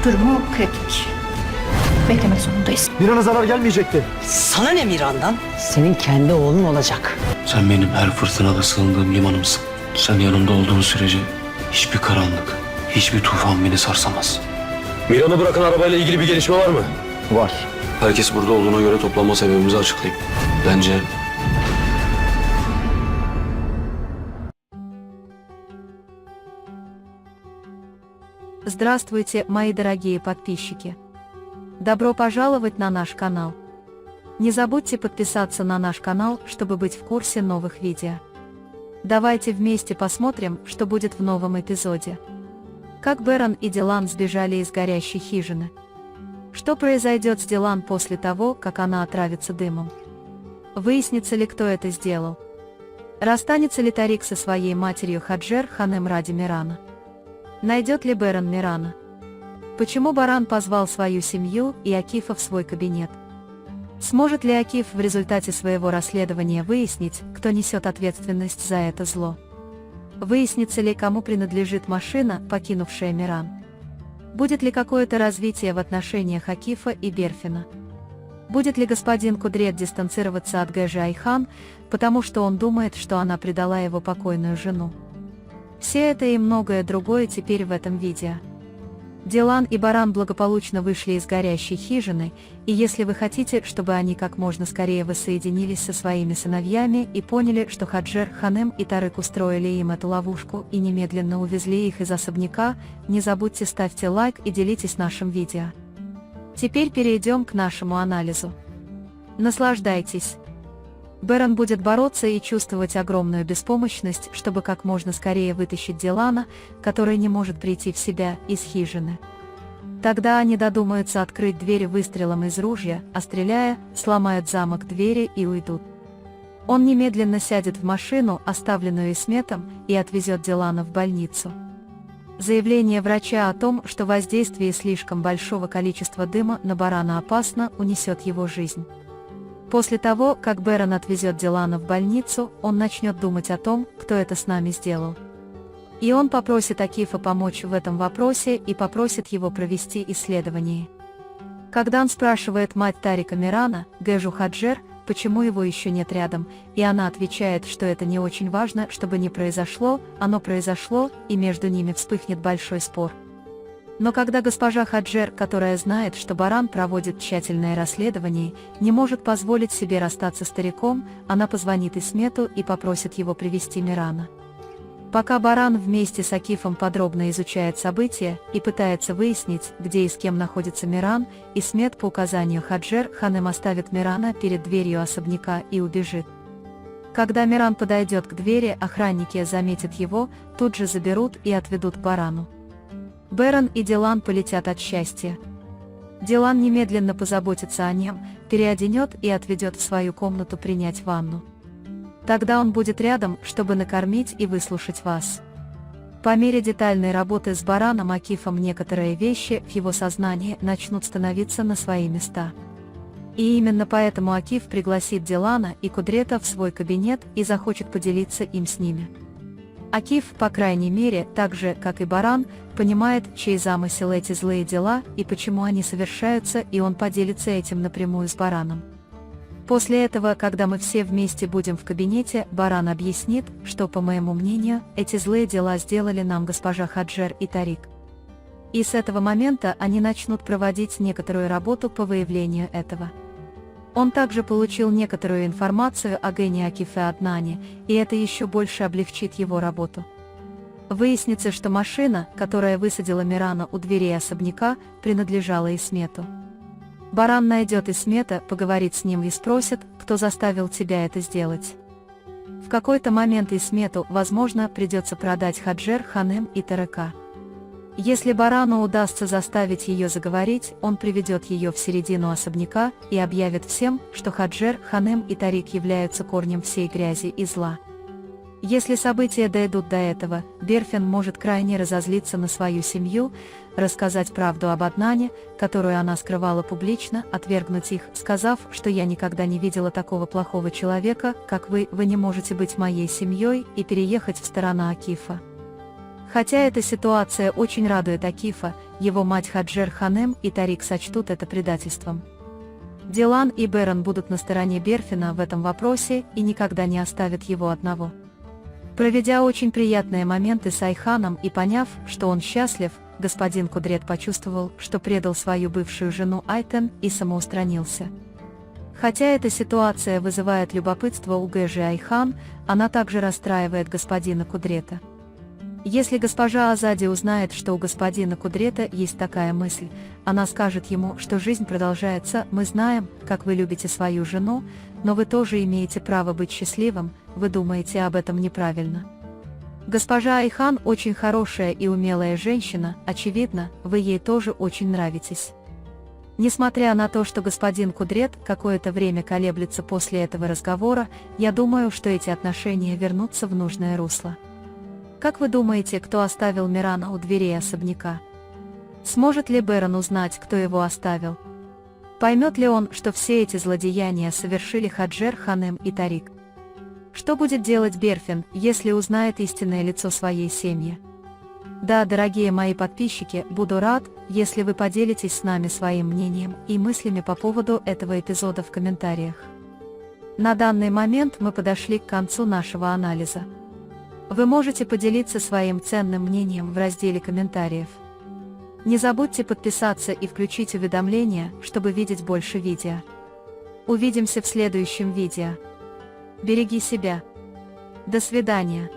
Durumu kritik. Beklemek zorundayız. Miran'a zarar gelmeyecekti. Sana ne Miran'dan? Senin kendi oğlun olacak. Sen benim her fırtınada sığındığım limanımsın. Sen yanımda olduğun sürece hiçbir karanlık, hiçbir tufan beni sarsamaz. Miran'ı bırakan arabayla ilgili bir gelişme var mı? Var. Herkes burada olduğuna göre toplanma sebebimizi açıklayayım. Bence Здравствуйте, мои дорогие подписчики! Добро пожаловать на наш канал! Не забудьте подписаться на наш канал, чтобы быть в курсе новых видео. Давайте вместе посмотрим, что будет в новом эпизоде. Как Бэрон и Дилан сбежали из горящей хижины. Что произойдет с Дилан после того, как она отравится дымом? Выяснится ли, кто это сделал? Расстанется ли Тарик со своей матерью Хаджер Ханем ради Мирана? Найдет ли Бэрон Мирана? Почему Баран позвал свою семью и Акифа в свой кабинет? Сможет ли Акиф в результате своего расследования выяснить, кто несет ответственность за это зло? Выяснится ли, кому принадлежит машина, покинувшая Миран? Будет ли какое-то развитие в отношениях Акифа и Берфина? Будет ли господин Кудрет дистанцироваться от Гэжи Айхан, потому что он думает, что она предала его покойную жену? Все это и многое другое теперь в этом видео. Дилан и Баран благополучно вышли из горящей хижины, и если вы хотите, чтобы они как можно скорее воссоединились со своими сыновьями и поняли, что Хаджер Ханем и Тарык устроили им эту ловушку и немедленно увезли их из особняка, не забудьте ставьте лайк и делитесь нашим видео. Теперь перейдем к нашему анализу. Наслаждайтесь! Бэрон будет бороться и чувствовать огромную беспомощность, чтобы как можно скорее вытащить Дилана, который не может прийти в себя, из хижины. Тогда они додумаются открыть двери выстрелом из ружья, а стреляя, сломают замок двери и уйдут. Он немедленно сядет в машину, оставленную Исметом, и отвезет Дилана в больницу. Заявление врача о том, что воздействие слишком большого количества дыма на Барана опасно, унесет его жизнь. После того, как Бэрон отвезет Дилана в больницу, он начнет думать о том, кто это с нами сделал. И он попросит Акифа помочь в этом вопросе и попросит его провести исследование. Когда он спрашивает мать Тарика Мирана, Гэжу Хаджер, почему его еще нет рядом, и она отвечает, что это не очень важно, чтобы не произошло, оно произошло, и между ними вспыхнет большой спор. Но когда госпожа Хаджер, которая знает, что Баран проводит тщательное расследование, не может позволить себе расстаться с стариком, она позвонит Исмету и попросит его привести Мирана. Пока Баран вместе с Акифом подробно изучает события и пытается выяснить, где и с кем находится Миран, Исмет по указанию Хаджер Ханем оставит Мирана перед дверью особняка и убежит. Когда Миран подойдет к двери, охранники заметят его, тут же заберут и отведут к Барану. Бэрон и Дилан полетят от счастья. Дилан немедленно позаботится о нем, переоденет и отведет в свою комнату принять ванну. Тогда он будет рядом, чтобы накормить и выслушать вас. По мере детальной работы с Бараном Акифом некоторые вещи в его сознании начнут становиться на свои места. И именно поэтому Акиф пригласит Дилана и Кудрета в свой кабинет и захочет поделиться им с ними. Акиф, по крайней мере, так же, как и Баран, понимает, чей замысел эти злые дела и почему они совершаются, и он поделится этим напрямую с Бараном. После этого, когда мы все вместе будем в кабинете, Баран объяснит, что, по моему мнению, эти злые дела сделали нам госпожа Хаджер и Тарик. И с этого момента они начнут проводить некоторую работу по выявлению этого. Он также получил некоторую информацию о Гене Акифе Аднане, и это еще больше облегчит его работу. Выяснится, что машина, которая высадила Мирана у дверей особняка, принадлежала Исмету. Баран найдет Исмета, поговорит с ним и спросит, кто заставил тебя это сделать. В какой-то момент Исмету, возможно, придется продать Хаджер Ханем и Тарыка. Если Барану удастся заставить ее заговорить, он приведет ее в середину особняка и объявит всем, что Хаджер Ханем и Тарик являются корнем всей грязи и зла. Если события дойдут до этого, Берфин может крайне разозлиться на свою семью, рассказать правду об Аднане, которую она скрывала публично, отвергнуть их, сказав, что я никогда не видела такого плохого человека, как вы не можете быть моей семьей, и переехать в сторону Акифа. Хотя эта ситуация очень радует Акифа, его мать Хаджер Ханем и Тарик сочтут это предательством. Дилан и Берен будут на стороне Берфина в этом вопросе и никогда не оставят его одного. Проведя очень приятные моменты с Айханом и поняв, что он счастлив, господин Кудрет почувствовал, что предал свою бывшую жену Айтен и самоустранился. Хотя эта ситуация вызывает любопытство у Гэжи Айхан, она также расстраивает господина Кудрета. Если госпожа Азади узнает, что у господина Кудрета есть такая мысль, она скажет ему, что жизнь продолжается, мы знаем, как вы любите свою жену, но вы тоже имеете право быть счастливым, вы думаете об этом неправильно. Госпожа Айхан очень хорошая и умелая женщина, очевидно, вы ей тоже очень нравитесь. Несмотря на то, что господин Кудрет какое-то время колеблется после этого разговора, я думаю, что эти отношения вернутся в нужное русло. Как вы думаете, кто оставил Мирана у дверей особняка? Сможет ли Берен узнать, кто его оставил? Поймет ли он, что все эти злодеяния совершили Хаджер Ханем и Тарик? Что будет делать Берфин, если узнает истинное лицо своей семьи? Да, дорогие мои подписчики, буду рад, если вы поделитесь с нами своим мнением и мыслями по поводу этого эпизода в комментариях. На данный момент мы подошли к концу нашего анализа. Вы можете поделиться своим ценным мнением в разделе комментариев. Не забудьте подписаться и включить уведомления, чтобы видеть больше видео. Увидимся в следующем видео. Береги себя. До свидания.